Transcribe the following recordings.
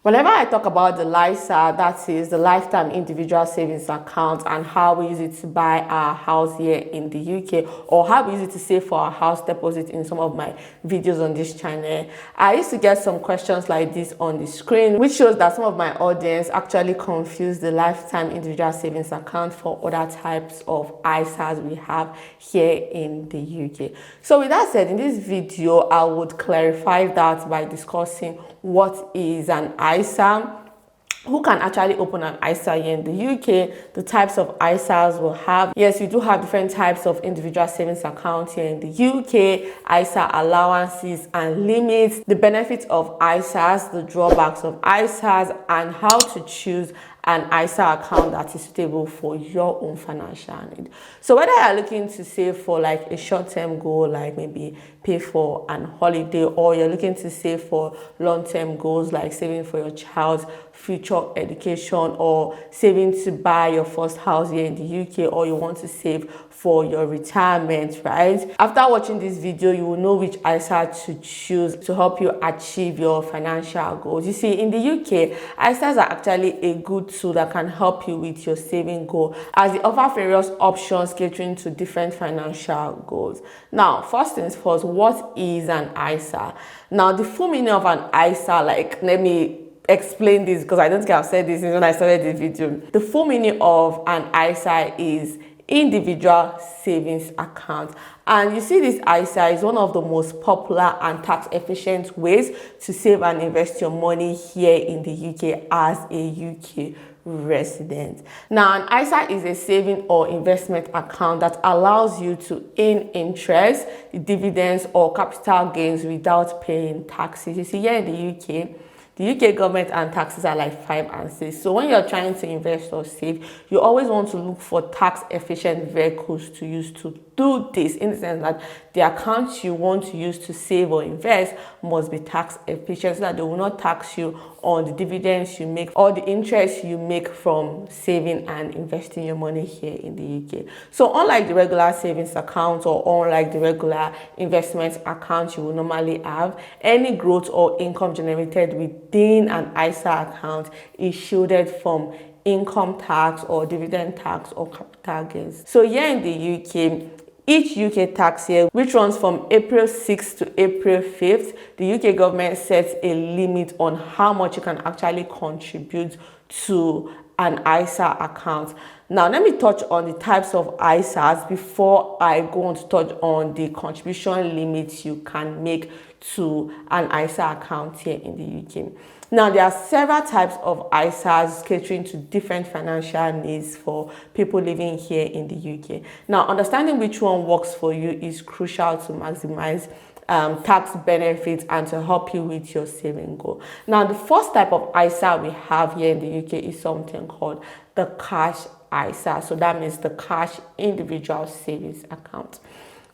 Whenever I talk about the LISA, that is the Lifetime Individual Savings Account, and how we use it to buy our house here in the UK, or how we use it to save for our house deposit in some of my videos on this channel, I used to get some questions like this on the screen, which shows that some of my audience actually confuse the Lifetime Individual Savings Account for other types of ISAs we have here in the UK. So with that said, in this video, I would clarify that by discussing what is an ISA, who can actually open an ISA here in the UK, the types of ISAs we'll have. Yes, we do have different types of individual savings accounts here in the UK, ISA allowances and limits, the benefits of ISAs, the drawbacks of ISAs, and how to choose an ISA account that is suitable for your own financial need. So whether you're looking to save for like a short-term goal, like maybe pay for an holiday, or you're looking to save for long-term goals like saving for your child's future education, or saving to buy your first house here in the UK, or you want to save for your retirement, right? After watching this video, you will know which ISA to choose to help you achieve your financial goals. You see, in the UK, ISAs are actually a good tool that can help you with your saving goal, as they offer various options catering to different financial goals. Now, first things first, what is an ISA? Now, the full meaning of an ISA, like, let me explain this because I don't think I've said this when I started this video. The full meaning of an ISA is individual savings account, and you see, this ISA is one of the most popular and tax efficient ways to save and invest your money here in the UK as a UK resident. Now, an ISA is a saving or investment account that allows you to earn interest, dividends, or capital gains without paying taxes. You see, here in the UK government and taxes are like 5 and 6. So when you're trying to invest or save, you always want to look for tax efficient vehicles to use to do this, in the sense that the accounts you want to use to save or invest must be tax efficient, so that they will not tax you on the dividends you make or the interest you make from saving and investing your money here in the UK. So unlike the regular savings account, or unlike the regular investment account you will normally have, any growth or income generated within an ISA account is shielded from income tax or dividend tax or capital gains. So here in the UK, each UK tax year, which runs from April 6th to April 5th, the UK government sets a limit on how much you can actually contribute to an ISA account. Now, let me touch on the types of ISAs before I go on to touch on the contribution limits you can make to an ISA account here in the UK. Now, there are several types of ISAs catering to different financial needs for people living here in the UK. Now, understanding which one works for you is crucial to maximize tax benefits and to help you with your saving goal. Now, the first type of ISA we have here in the UK is something called the cash ISA. So that means the cash individual savings account.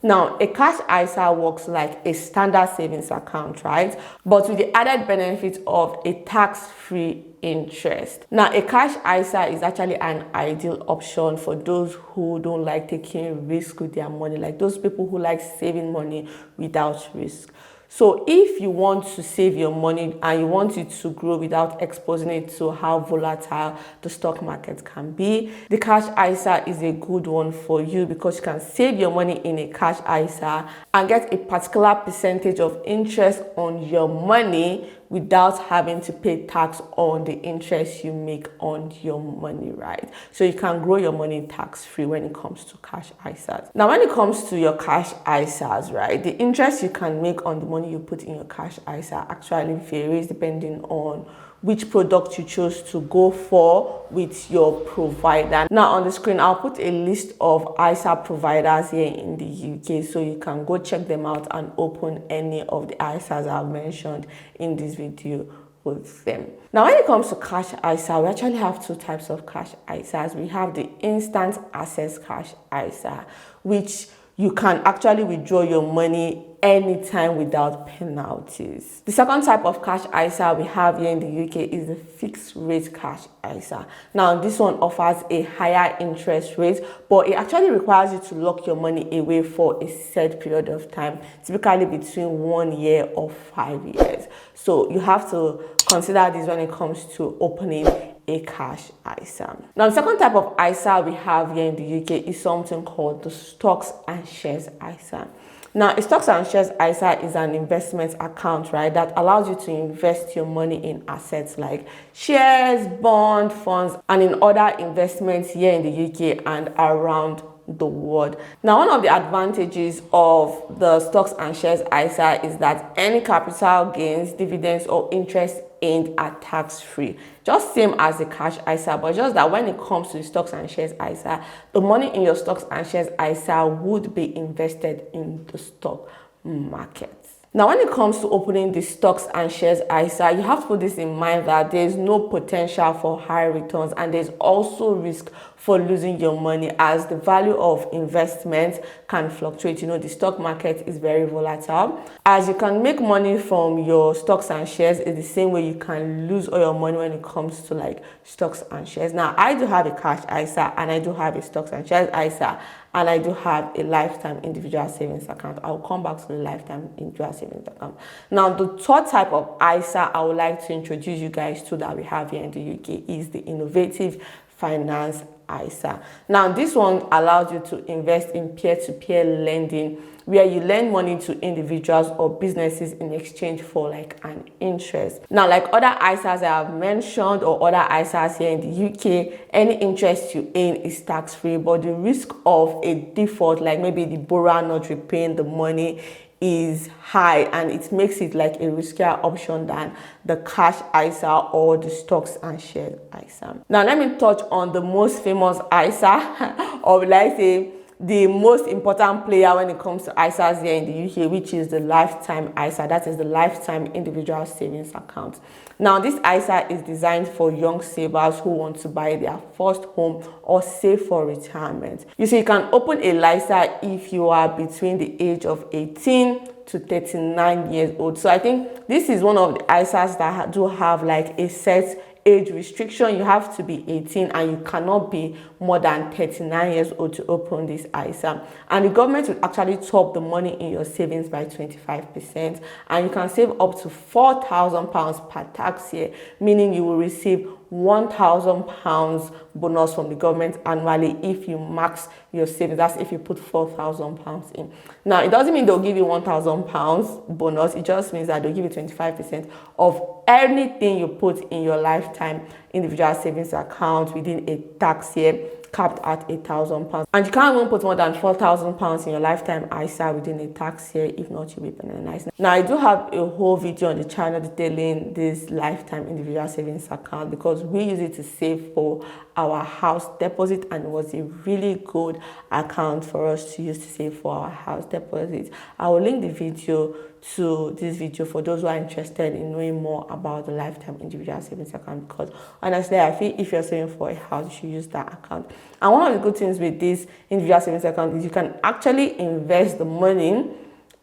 Now, a cash ISA works like a standard savings account, right? But with the added benefit of a tax-free interest. Now, a cash ISA is actually an ideal option for those who don't like taking risk with their money, like those people who like saving money without risk. So if you want to save your money and you want it to grow without exposing it to how volatile the stock market can be, the cash ISA is a good one for you, because you can save your money in a cash ISA and get a particular percentage of interest on your money without having to pay tax on the interest you make on your money, right? So you can grow your money tax-free when it comes to cash ISAs. Now, when it comes to your cash ISAs, right, the interest you can make on the money you put in your cash ISA actually varies depending on which product you chose to go for with your provider. Now, on the screen, I'll put a list of ISA providers here in the UK, so you can go check them out and open any of the ISAs I've mentioned in this video with them. Now, when it comes to cash ISA, we actually have two types of cash ISAs. We have the instant access cash ISA, which you can actually withdraw your money anytime without penalties. The second type of cash ISA we have here in the UK is the fixed rate cash ISA. Now, this one offers a higher interest rate, but it actually requires you to lock your money away for a set period of time, typically between 1 year or 5 years. So you have to consider this when it comes to opening a cash ISA. Now, the second type of ISA we have here in the UK is something called the stocks and shares ISA. Now, a stocks and shares ISA is an investment account, right, that allows you to invest your money in assets like shares, bond, funds, and in other investments here in the UK and around the world. Now, one of the advantages of the stocks and shares ISA is that any capital gains, dividends, or interest earned are tax-free, just same as the cash ISA, but just that when it comes to the stocks and shares ISA, the money in your stocks and shares ISA would be invested in the stock market. Now, when it comes to opening the stocks and shares ISA, you have to put this in mind that there is no potential for high returns, and there's also risk for losing your money as the value of investment can fluctuate. You know, the stock market is very volatile. As you can make money from your stocks and shares, it's the same way you can lose all your money when it comes to like stocks and shares. Now, I do have a cash ISA and I do have a stocks and shares ISA, and I do have a lifetime individual savings account. I'll come back to the lifetime individual savings account. Now, the third type of ISA I would like to introduce you guys to that we have here in the UK is the innovative finance ISA. Now, this one allows you to invest in peer-to-peer lending, where you lend money to individuals or businesses in exchange for like an interest. Now, like other ISAs I have mentioned or other ISAs here in the UK, any interest you earn is tax-free, but the risk of a default, like maybe the borrower not repaying the money, is high, and it makes it like a riskier option than the cash ISA or the stocks and shares ISA. Now, let me touch on the most famous ISA, or will I say the most important player when it comes to ISAs here in the UK, which is the lifetime ISA. That is the lifetime individual savings account. Now, this ISA is designed for young savers who want to buy their first home or save for retirement. You see, you can open a ISA if you are between the age of 18 to 39 years old. So I think this is one of the ISAs that do have like a set age restriction. You have to be 18 and you cannot be more than 39 years old to open this ISA. And the government will actually top the money in your savings by 25%, and you can save up to £4,000 per tax year, meaning you will receive £1,000 bonus from the government annually if you max your savings. That's if you put £4,000 in. Now, it doesn't mean they'll give you £1,000 bonus. It just means that they'll give you 25% of anything you put in your lifetime individual savings account within a tax year, capped at £8,000. And you can't even put more than £4,000 in your lifetime ISA within a tax year. If not, you'll be penalized. Now, I do have a whole video on the channel detailing this lifetime individual savings account because we use it to save for our house deposit, and it was a really good account for us to use to save for our house deposit. I will link the video to this video for those who are interested in knowing more about the lifetime individual savings account, because honestly, I feel if you're saving for a house, you should use that account. And one of the good things with this individual savings account is you can actually invest the money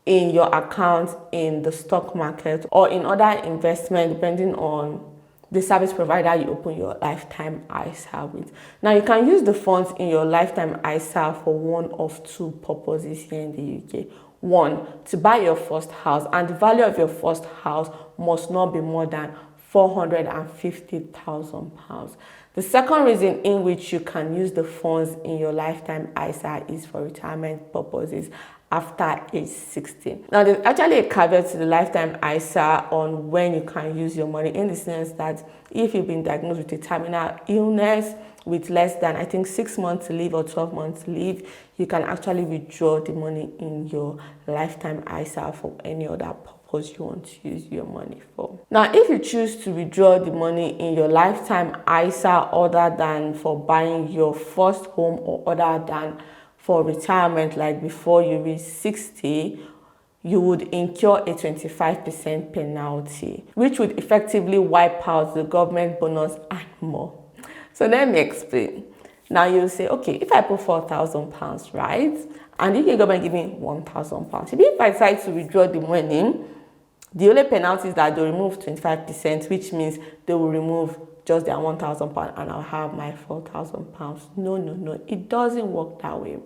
in your account in the stock market or in other investment, depending on the service provider you open your lifetime ISA with. Now, you can use the funds in your lifetime ISA for one of two purposes here in the UK. One, to buy your first house, and the value of your first house must not be more than £450,000. The second reason in which you can use the funds in your lifetime ISA is for retirement purposes after age 60. Now, there's actually a caveat to the lifetime ISA on when you can use your money, in the sense that if you've been diagnosed with a terminal illness with less than, I think, 6 months to live or 12 months to live, you can actually withdraw the money in your lifetime ISA for any other purpose you want to use your money for. Now, if you choose to withdraw the money in your lifetime ISA other than for buying your first home or other than for retirement, like before you reach 60, you would incur a 25% penalty, which would effectively wipe out the government bonus and more. So let me explain. Now you'll say, okay, if I put £4,000, right, and the UK government give me £1,000, if I decide to withdraw the money, the only penalty is that they'll remove 25%, which means they will remove just their £1,000 and I'll have my £4,000. No, it doesn't work that way.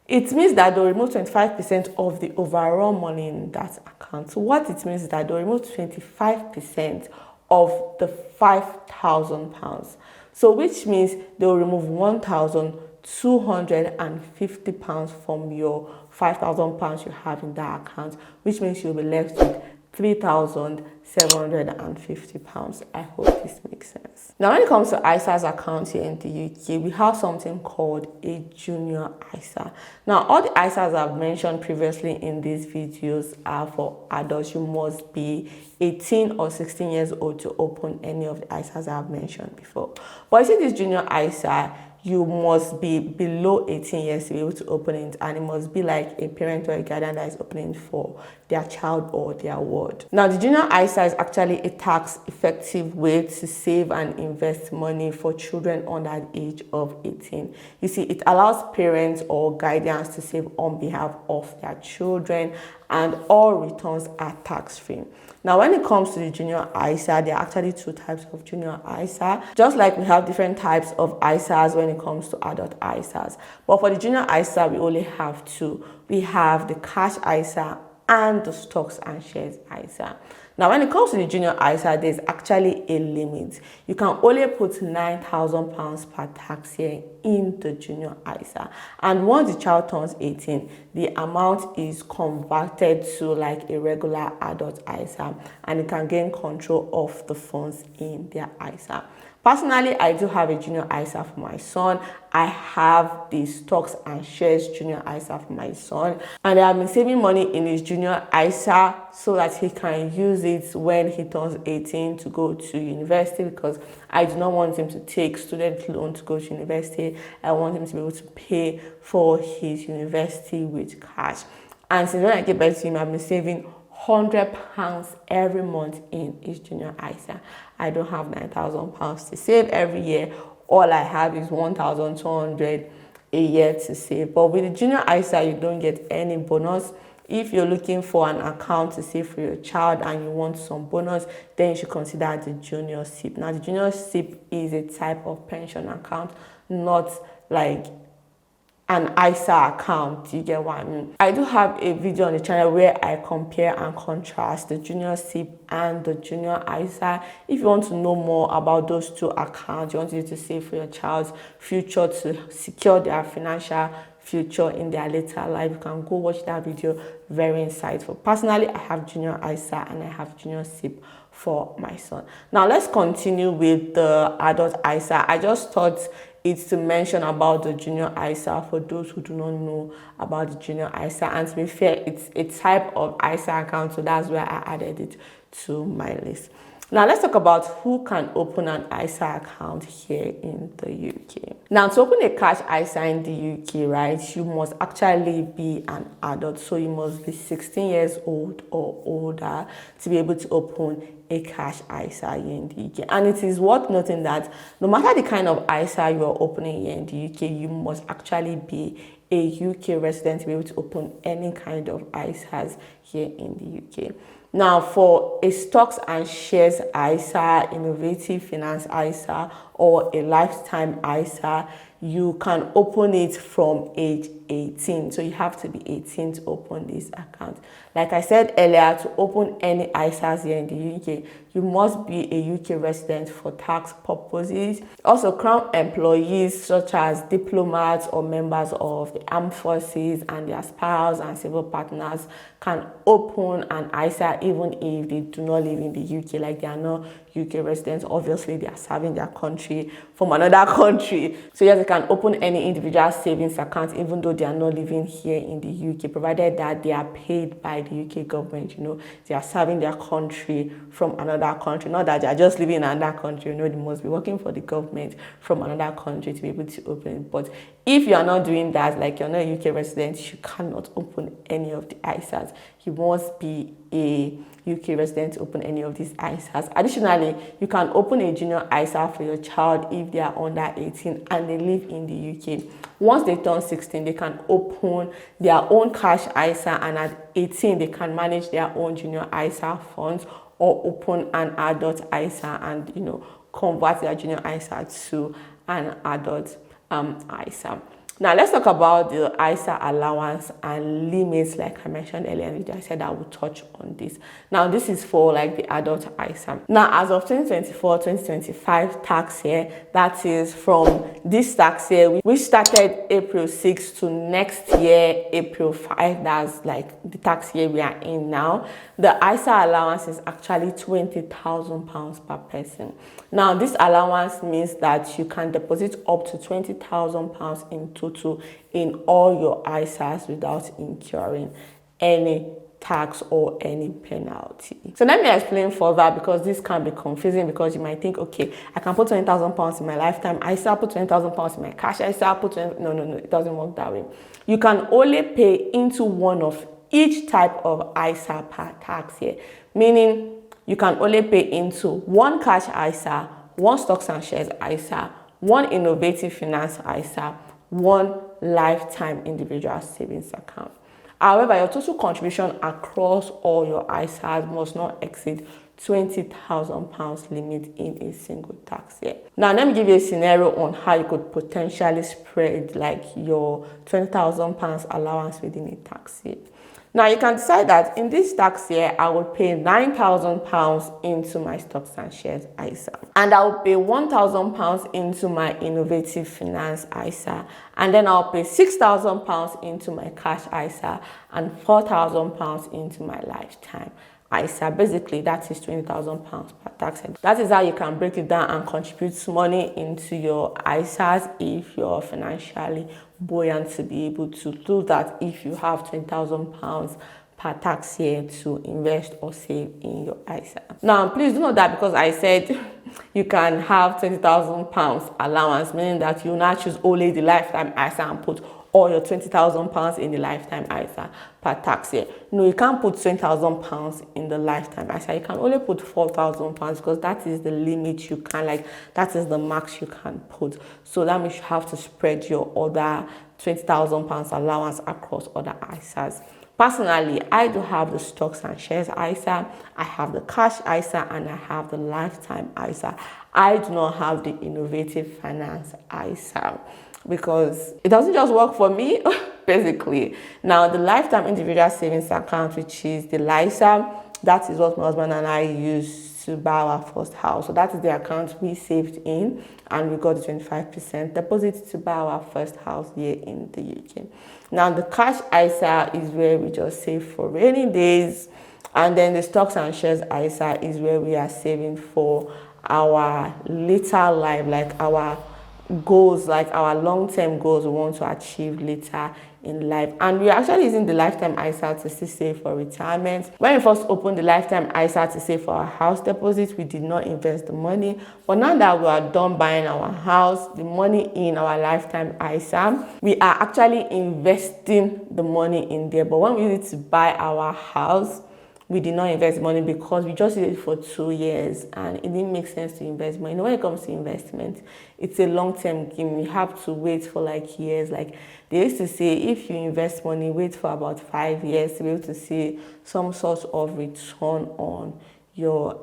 It means that they'll remove 25% of the overall money in that account. So what it means is that they'll remove 25% of the £5,000. So which means they'll remove £1,250 from your £5,000 you have in that account, which means you'll be left with £3,750. I hope this makes sense. Now, when it comes to ISAs accounts here in the UK, we have something called a junior ISA. Now, all the ISAs I've mentioned previously in these videos are for adults. You must be 18 or 16 years old to open any of the ISAs I've mentioned before. But you see, this junior ISA, you must be below 18 years to be able to open it, and it must be like a parent or a guardian that is opening for their child or their ward. Now, the junior ISA is actually a tax-effective way to save and invest money for children under the age of 18. You see, it allows parents or guardians to save on behalf of their children, and all returns are tax-free. Now, when it comes to the junior ISA, there are actually two types of junior ISA. Just like we have different types of ISAs when it comes to adult ISAs. But for the junior ISA, we only have two. We have the cash ISA and the stocks and shares ISA. Now, when it comes to the junior ISA, there's actually a limit. You can only put £9,000 per tax year in the junior ISA. And once the child turns 18, the amount is converted to like a regular adult ISA, and it can gain control of the funds in their ISA. Personally, I do have a junior ISA for my son. I have the stocks and shares junior ISA for my son. And I have been saving money in his junior ISA so that he can use it when he turns 18 to go to university, because I do not want him to take student loan to go to university. I want him to be able to pay for his university with cash. And since when I get back to him, I've been saving £100 every month in his junior ISA. I don't have £9,000 to save every year. All I have is £1,200 a year to save. But with the junior ISA, you don't get any bonus. If you're looking for an account to save for your child and you want some bonus, then you should consider the junior SIP. Now, the junior SIP is a type of pension account, not like an ISA account. You get what I mean? I do have a video on the channel where I compare and contrast the junior SIP and the junior ISA. If you want to know more about those two accounts, you want to save for your child's future to secure their financial future in their later life, you can go watch that video. Very insightful. Personally, I have junior ISA and I have junior SIP for my son. Now, let's continue with the adult ISA. I just thought it's to mention about the junior ISA for those who do not know about the junior ISA. And to be fair, it's a type of ISA account, so that's where I added it to my list. Now, let's talk about who can open an ISA account here in the UK. Now, to open a cash ISA in the UK, right, you must actually be an adult. So you must be 16 years old or older to be able to open a cash ISA here in the UK. And it is worth noting that no matter the kind of ISA you are opening here in the UK, you must actually be a UK resident to be able to open any kind of ISAs here in the UK. Now, for a stocks and shares ISA, innovative finance ISA, or a lifetime ISA, you can open it from age 18. So you have to be 18 to open this account. Like I said earlier, to open any ISAs here in the UK, you must be a UK resident for tax purposes. Also, Crown employees such as diplomats or members of the armed forces and their spouse and civil partners can open an ISA even if they do not live in the UK, like they are not UK residents. Obviously, they are serving their country from another country. So yes, they can open any individual savings account even though they are not living here in the UK, provided that they are paid by the UK government. You know, they are serving their country from another country, not that they are just living in another country. You know, they must be working for the government from another country to be able to open it. But if you are not doing that, like you're not a UK resident, you cannot open any of the ISAs. that you must be a UK resident to open any of these ISAs. Additionally, you can open a junior ISA for your child if they are under 18 and they live in the UK. Once they turn 16, they can open their own cash ISA, and at 18, they can manage their own junior ISA funds or open an adult ISA and, convert their junior ISA to an adult ISA. Now, let's talk about the ISA allowance and limits. Like I mentioned earlier, I said I would touch on this. Now, this is for like the adult ISA. Now, as of 2024-2025 tax year, that is from this tax year, which started April 6 to next year, April 5, that's like the tax year we are in now, the ISA allowance is actually £20,000 per person. Now, this allowance means that you can deposit up to £20,000 in total in all your ISAs without incurring any tax or any penalty. So let me explain further, because this can be confusing, because you might think, okay, I can put £20,000 in my lifetime ISA, put £20,000 in my cash ISA, no, it doesn't work that way. You can only pay into one of each type of ISA per tax year, meaning you can only pay into one cash ISA, one stocks and shares ISA, one innovative finance ISA, one lifetime individual savings account. However, your total contribution across all your ISAs must not exceed £20,000 limit in a single tax year. Now, let me give you a scenario on how you could potentially spread like your £20,000 allowance within a tax year. Now, you can decide that in this tax year, I will pay £9,000 into my stocks and shares ISA. And I will pay £1,000 into my innovative finance ISA. And then I'll pay £6,000 into my cash ISA and £4,000 into my lifetime ISA. Basically, that is £20,000 per tax year. That is how you can break it down and contribute money into your ISAs if you're financially buoyant to be able to do that, if you have £20,000 per tax year to invest or save in your ISA. Now, please do note that because I said you can have £20,000 allowance, meaning that you now choose only the lifetime ISA and put all your £20,000 in the lifetime ISA per tax year. No, you can't put £20,000 in the lifetime ISA. You can only put £4,000 because that is the limit you can, that is the max you can put. So that means you have to spread your other £20,000 allowance across other ISAs. Personally, I do have the stocks and shares ISA, I have the cash ISA, and I have the lifetime ISA. I do not have the innovative finance ISA, because it doesn't just work for me, basically. Now, the lifetime individual savings account, which is the LISA, that is what my husband and I used to buy our first house. So that is the account we saved in, and we got the 25% deposit to buy our first house here in the UK. Now, the cash ISA is where we just save for rainy days, and then the stocks and shares ISA is where we are saving for our later life, like our goals, like our long-term goals we want to achieve later in life. And we're actually using the lifetime ISA to still save for retirement. When we first opened the lifetime ISA to save for our house deposit, we did not invest the money. But now that we are done buying our house, the money in our lifetime ISA, we are actually investing the money in there. But when we use it to buy our house, we did not invest money because we just did it for 2 years and it didn't make sense to invest money. When it comes to investment, it's a long-term game. You have to wait for years. Like they used to say, if you invest money, wait for about 5 years to be able to see some sort of return on your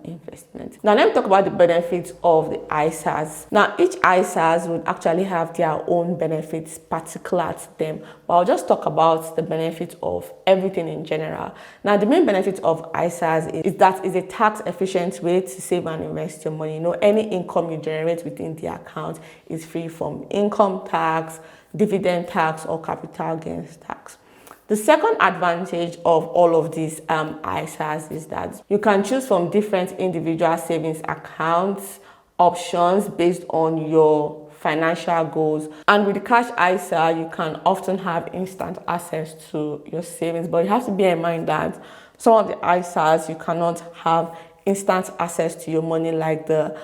investment. Now, let me talk about the benefits of the ISAs. Now, each ISAs would actually have their own benefits particular to them, but I'll just talk about the benefits of everything in general. Now, the main benefit of ISAs is that it's a tax efficient way to save and invest your money. Any income you generate within the account is free from income tax, dividend tax, or capital gains tax. The second advantage of all of these ISAs is that you can choose from different individual savings accounts options based on your financial goals. And with the cash ISA, you can often have instant access to your savings, but you have to bear in mind that some of the ISAs, you cannot have instant access to your money like the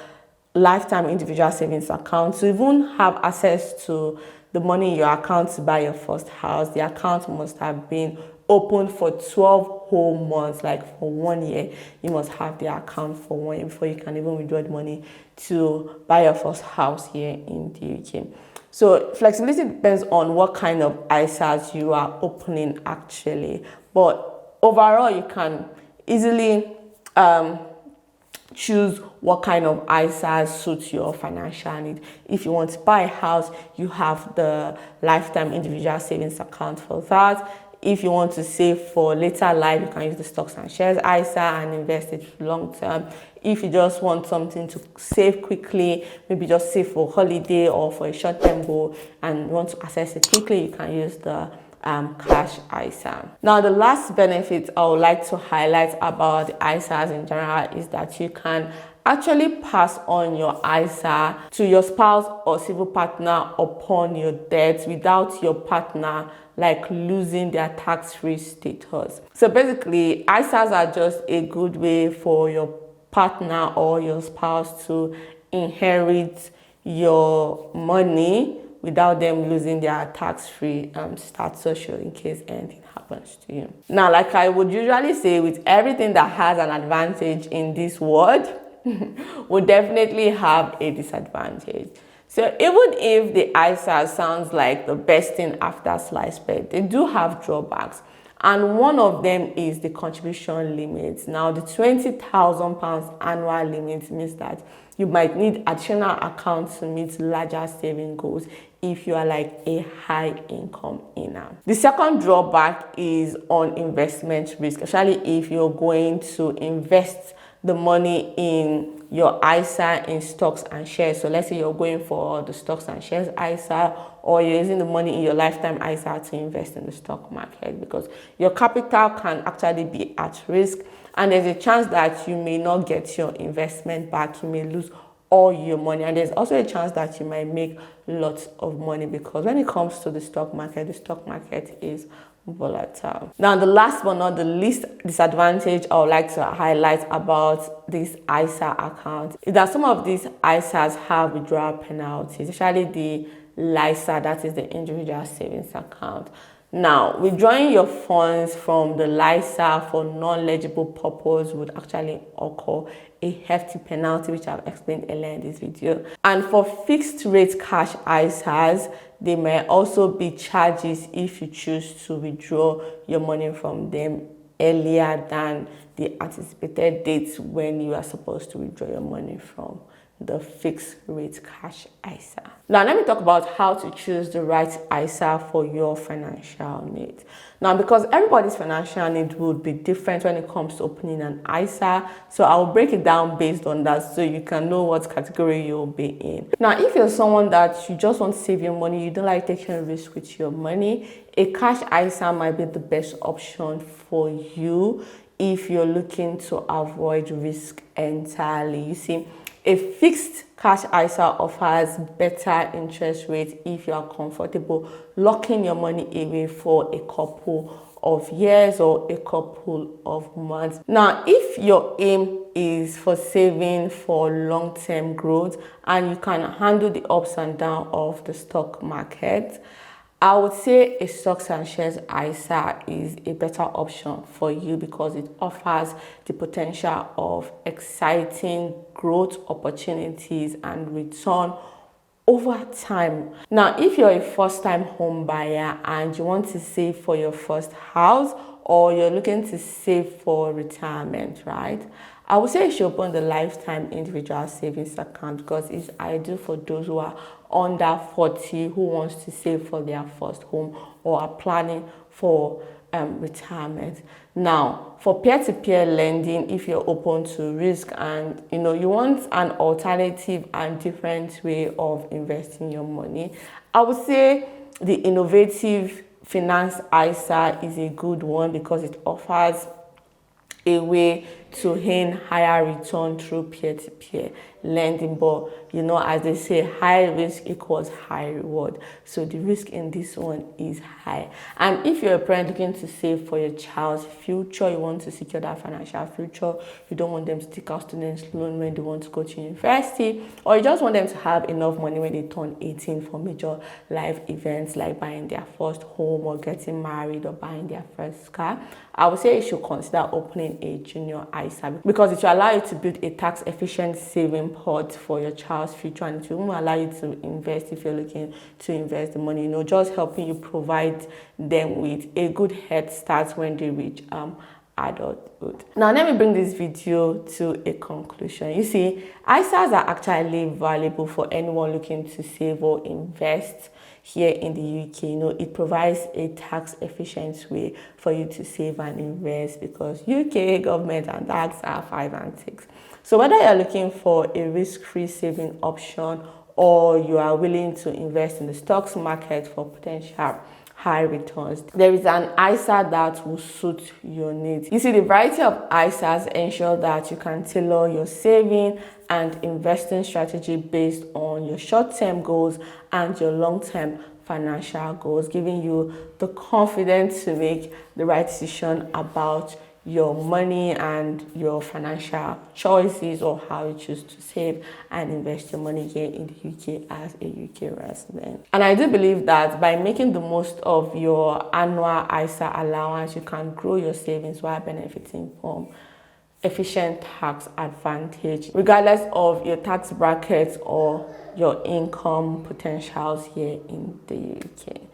lifetime individual savings account. To even have access to the money in your account to buy your first house, the account must have been open for 12 whole months, like for 1 year. You must have the account for 1 year before you can even withdraw the money to buy your first house here in the UK. So flexibility depends on what kind of ISAs you are opening actually, but overall you can easily choose what kind of ISAs suits your financial need. If you want to buy a house, you have the lifetime individual savings account for that. If you want to save for later life, you can use the stocks and shares ISA and invest it long term. If you just want something to save quickly, maybe just save for holiday or for a short-term goal and want to access it quickly, you can use the cash ISA. Now, the last benefit I would like to highlight about the ISAs in general is that you can actually pass on your ISA to your spouse or civil partner upon your death without your partner like losing their tax-free status. So basically, ISAs are just a good way for your partner or your spouse to inherit your money without them losing their tax-free status in case anything happens to you. Now, like I would usually say, with everything that has an advantage in this world, will definitely have a disadvantage. So even if the ISA sounds like the best thing after sliced bread, they do have drawbacks. And one of them is the contribution limit. Now, the £20,000 annual limit means that you might need additional accounts to meet larger saving goals if you are like a high income earner. The second drawback is on investment risk, especially if you're going to invest the money in your ISA in stocks and shares. So let's say you're going for the stocks and shares ISA, or you're using the money in your lifetime ISA to invest in the stock market, because your capital can actually be at risk and there's a chance that you may not get your investment back. You may lose all your money, and there's also a chance that you might make lots of money, because when it comes to the stock market is volatile. Now, the last but not the least disadvantage I would like to highlight about this ISA account is that some of these ISAs have withdrawal penalties, especially the LISA, that is the individual savings account. Now, withdrawing your funds from the LISA for non-legible purpose would actually occur a hefty penalty, which I've explained earlier in this video. And for fixed rate cash ISAs, there may also be charges if you choose to withdraw your money from them earlier than the anticipated date when you are supposed to withdraw your money from the fixed rate cash ISA. Now, let me talk about how to choose the right ISA for your financial needs. Now, because everybody's financial need would be different when it comes to opening an ISA, so I'll break it down based on that so you can know what category you'll be in. Now, if you're someone that you just want to save your money, you don't like taking risk with your money, a cash ISA might be the best option for you if you're looking to avoid risk entirely. You see, a fixed cash ISA offers better interest rates if you are comfortable locking your money away for a couple of years or a couple of months. Now, if your aim is for saving for long-term growth and you can handle the ups and downs of the stock market, I would say a stocks and shares ISA is a better option for you because it offers the potential of exciting growth opportunities and return over time. Now, if you're a first-time home buyer and you want to save for your first house, or you're looking to save for retirement, right? I would say you should open the lifetime individual savings account because it's ideal for those who are under 40 who wants to save for their first home or are planning for retirement. Now, for peer-to-peer lending, if you're open to risk and you want an alternative and different way of investing your money, I would say the innovative finance ISA is a good one because it offers a way to earn higher return through peer-to-peer lending. But you know, as they say, high risk equals high reward. So the risk in this one is high. And if you're a parent looking to save for your child's future, you want to secure that financial future, you don't want them to take out students loan when they want to go to university, or you just want them to have enough money when they turn 18 for major life events like buying their first home or getting married or buying their first car, I would say you should consider opening a junior ISA, because it will allow you to build a tax efficient saving pot for your child's future, and it will allow you to invest if you're looking to invest the money, you know, just helping you provide them with a good head start when they reach adulthood. Now let me bring this video to a conclusion. You see, ISAs are actually valuable for anyone looking to save or invest here in the UK. You know, it provides a tax efficient way for you to save and invest, because UK government and tax are 5 and 6. So whether you're looking for a risk-free saving option or you are willing to invest in the stocks market for potential high returns, there is an ISA that will suit your needs. You see, the variety of ISAs ensure that you can tailor your saving and investing strategy based on your short-term goals and your long-term financial goals, giving you the confidence to make the right decision about your money and your financial choices, or how you choose to save and invest your money here in the UK as a UK resident. And I do believe that by making the most of your annual ISA allowance, you can grow your savings while benefiting from efficient tax advantage, regardless of your tax bracket or your income potentials here in the UK.